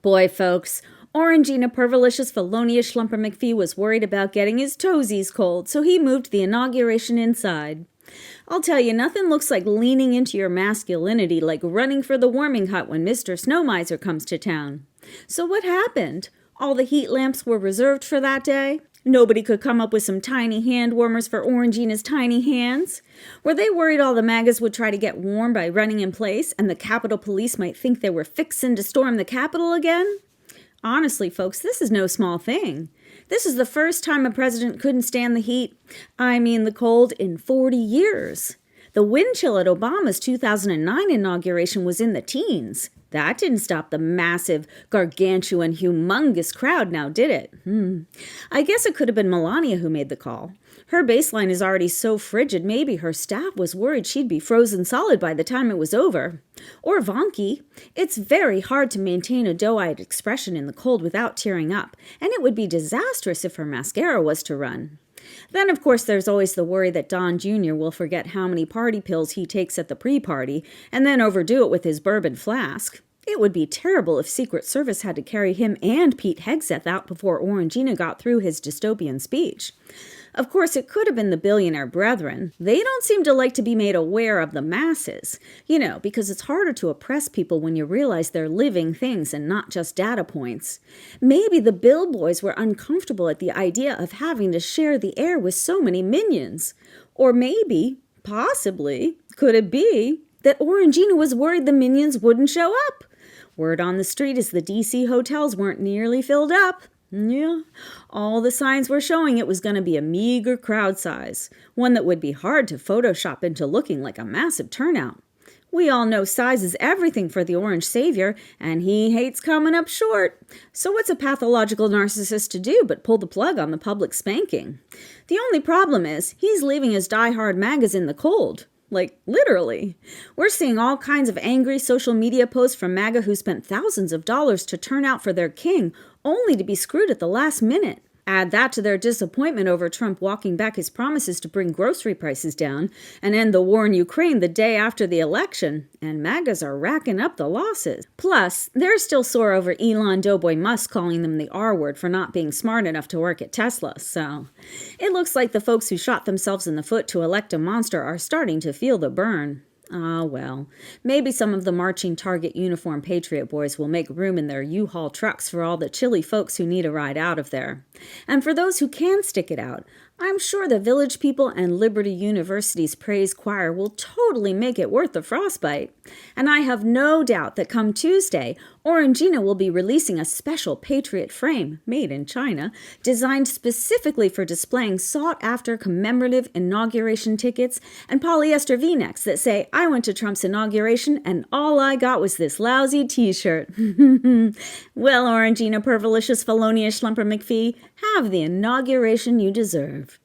Boy, folks, Orangina Pervilicious Felonious Schlumper McPhee was worried about getting his toesies cold, so he moved the inauguration inside. I'll tell you, nothing looks like leaning into your masculinity like running for the warming hut when Mr. Snow Miser comes to town. So what happened? All the heat lamps were reserved for that day? Nobody could come up with some tiny hand warmers for Orangina's tiny hands? Were they worried all the MAGAs would try to get warm by running in place, and the Capitol Police might think they were fixin' to storm the Capitol again? Honestly, folks, this is no small thing. This is the first time a president couldn't stand the heat, the cold, in 40 years. The wind chill at Obama's 2009 inauguration was in the teens. That didn't stop the massive, gargantuan, humongous crowd now, did it? I guess it could have been Melania who made the call. Her baseline is already so frigid, maybe her staff was worried she'd be frozen solid by the time it was over. Or Vonky. It's very hard to maintain a doe-eyed expression in the cold without tearing up, and it would be disastrous if her mascara was to run. Then, of course, there's always the worry that Don Jr. will forget how many party pills he takes at the pre-party and then overdo it with his bourbon flask. It would be terrible if Secret Service had to carry him and Pete Hegseth out before Orangina got through his dystopian speech. Of course, it could have been the billionaire brethren. They don't seem to like to be made aware of the masses, because it's harder to oppress people when you realize they're living things and not just data points. Maybe the Bill boys were uncomfortable at the idea of having to share the air with so many minions. Or maybe, possibly, could it be that Orangina was worried the minions wouldn't show up? Word on the street is the D.C. hotels weren't nearly filled up. Yeah, all the signs were showing it was going to be a meager crowd size, one that would be hard to Photoshop into looking like a massive turnout. We all know size is everything for the Orange Savior, and he hates coming up short. So what's a pathological narcissist to do but pull the plug on the public spanking? The only problem is he's leaving his die-hard MAGAs in the cold. Like, literally. We're seeing all kinds of angry social media posts from MAGA who spent thousands of dollars to turn out for their king, only to be screwed at the last minute. Add that to their disappointment over Trump walking back his promises to bring grocery prices down and end the war in Ukraine the day after the election, and MAGAs are racking up the losses. Plus, they're still sore over Elon Doughboy Musk calling them the R word for not being smart enough to work at Tesla, so it looks like the folks who shot themselves in the foot to elect a monster are starting to feel the burn. Ah, well, maybe some of the marching Target uniform Patriot boys will make room in their U-Haul trucks for all the chilly folks who need a ride out of there. And for those who can stick it out, I'm sure the Village People and Liberty University's praise choir will totally make it worth the frostbite. And I have no doubt that come Tuesday, Orangina will be releasing a special Patriot frame, made in China, designed specifically for displaying sought-after commemorative inauguration tickets and polyester V-necks that say, "I went to Trump's inauguration and all I got was this lousy t-shirt." Well, Orangina Pervilicious Felonious Schlumper McPhee, have the inauguration you deserve.